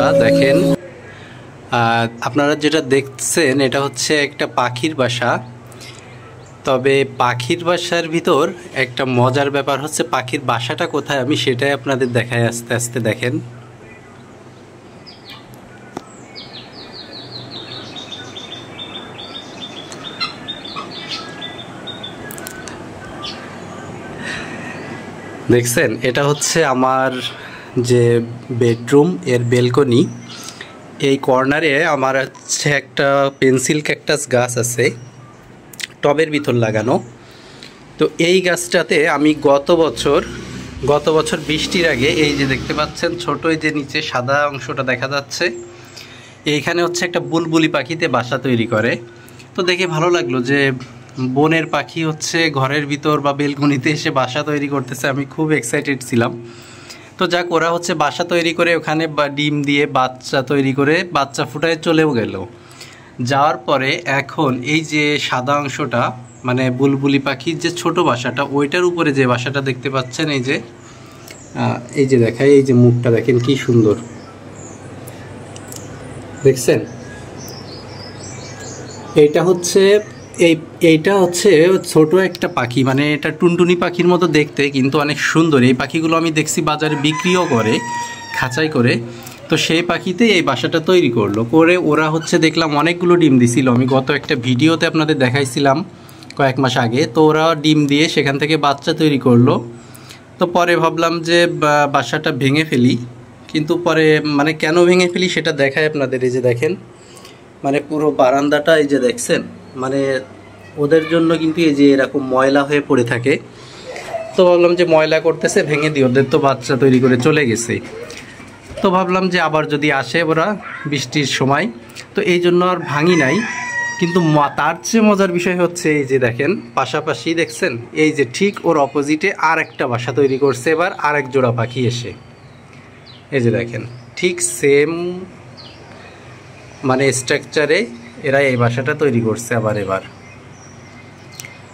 বন্ধুরা দেখেন, আপনারা যেটা দেখছেন এটা হচ্ছে একটা পাখির বাসা। তবে পাখির বাসার ভিতর একটা মজার ব্যাপার হচ্ছে পাখির বাসাটা কোথায় আমি সেটাই আপনাদের দেখাই আস্তে আস্তে। দেখেন দেখছেন, এটা হচ্ছে আমার যে বেডরুম এর বেলকনি। এই কর্নারে আমার হচ্ছে একটা পেন্সিল ক্যাকটাস গাছ আছে টবের ভিতর লাগানো। তো এই গাছটাতে আমি গত বছর বৃষ্টির আগে এই যে দেখতে পাচ্ছেন ছোট এই যে নিচে সাদা অংশটা দেখা যাচ্ছে, এইখানে হচ্ছে একটা বুলবুলি পাখিতে বাসা তৈরি করে। তো দেখে ভালো লাগলো যে বনের পাখি হচ্ছে ঘরের ভিতর বা বেলকনিতে এসে বাসা তৈরি করতেছে। আমি খুব এক্সাইটেড ছিলাম। তো যাক, ওরা হচ্ছে বাসা তৈরি করে ওখানে ডিম দিয়ে বাচ্চা তৈরি করে বাচ্চা ফুটায় চলেও গেল। যাওয়ার পরে এখন এই যে সাদা অংশটা মানে বুলবুলি পাখির যে ছোট বাসাটা, ওইটার উপরে যে বাসাটা দেখতে পাচ্ছেন, এই যে দেখাই, এই যে মুখটা দেখেন কি সুন্দর দেখছেন। এইটা হচ্ছে ছোট একটা পাখি, মানে এটা টুনটুনি পাখির মতো দেখতে, কিন্তু অনেক সুন্দর। এই পাখিগুলো আমি দেখছি বাজারে বিক্রিও করে খাঁচাই করে। তো সেই পাখিতে এই বাসাটা তৈরি করে ওরা হচ্ছে দেখলাম অনেকগুলো ডিম দিছিল। আমি গত একটা ভিডিওতে আপনাদের দেখাইছিলাম কয়েক মাস আগে। তো ওরা ডিম দিয়ে সেখান থেকে বাচ্চা তৈরি করলো। তো পরে ভাবলাম যে বাসাটা ভেঙে ফেলি, কিন্তু পরে মানে কেন ভেঙে ফেলি সেটা দেখায় আপনাদের। এই যে দেখেন, মানে পুরো বারান্দাটা এই যে দেখছেন, মানে ওদের জন্য কিন্তু এই যে এরকম ময়লা হয়ে পড়ে থাকে। তো ভাবলাম যে ময়লা করতেছে ভেঙে দিই, ওদের তো বাচ্চা তৈরি করে চলে গেছে। তো ভাবলাম যে আবার যদি আসে ওরা বৃষ্টির সময়, তো এই জন্য আর ভাঙি নাই। কিন্তু তার চেয়ে মজার বিষয় হচ্ছে এই যে দেখেন পাশাপাশি দেখছেন, এই যে ঠিক ওর অপোজিটে আর একটা বাসা তৈরি করছে এবার আরেক জোড়া পাখি এসে। এই যে দেখেন ঠিক সেম মানে স্ট্রাকচারে এরা এই বাসাটা তৈরি করছে এবার।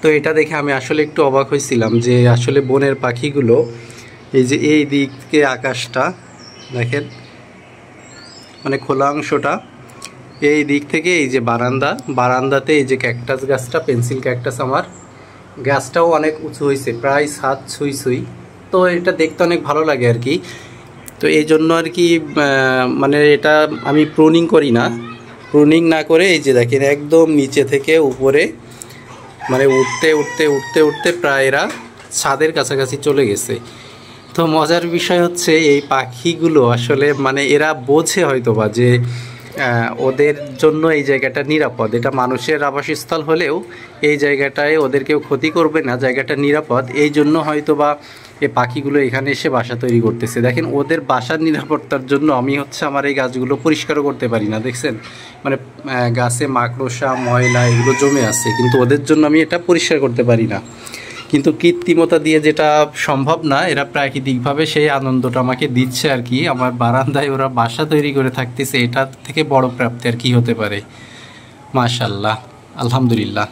তো এটা দেখে আমি আসলে একটু অবাক হয়েছিলাম যে আসলে বনের পাখিগুলো এই যে এই দিক থেকে আকাশটা দেখেন, মানে খোলা অংশটা, এই দিক থেকে এই যে বারান্দাতে এই যে ক্যাকটাস গাছটা, পেন্সিল ক্যাকটাস, আমার গাছটাও অনেক উঁচু হয়েছে, প্রায় 7 ছুঁই। তো এটা দেখতে অনেক ভালো লাগে আর কি। তো এই জন্য আর কি মানে এটা আমি প্রুনিং করি না, প্রুনিং না করে এই যে দেখেন একদম নিচে থেকে উপরে মানে উঠতে প্রায় এরা ছাদের কাছাকাছি চলে গেছে। তো মজার বিষয় হচ্ছে এই পাখিগুলো আসলে মানে এরা বোঝে হয়তো বা যে ওদের জন্য এই জায়গাটা নিরাপদ। এটা মানুষের আবাসস্থল হলেও এই জায়গাটায় ওদের কেউ ক্ষতি করবে না, জায়গাটা নিরাপদ। এই জন্য হয়তো বা এই পাখিগুলো এখানে এসে বাসা তৈরি করতেছে। দেখেন ওদের বাসার নিরাপত্তার জন্য আমি হচ্ছে আমার এই গাছগুলো পরিষ্কারও করতে পারি না। দেখছেন মানে গাছে মাকড়সা ময়লা এগুলো জমে আছে, কিন্তু ওদের জন্য আমি এটা পরিষ্কার করতে পারি না। কিন্তু কৃত্রিমতা দিয়ে যেটা সম্ভব না, এরা প্রাকৃতিকভাবে সেই আনন্দটা আমাকে দিচ্ছে আর কি। আমার বারান্দায় ওরা বাসা তৈরি করে থাকতেছে, এটা থেকে বড় প্রাপ্তি আর কি হতে পারে। মাশাআল্লাহ, আলহামদুলিল্লাহ।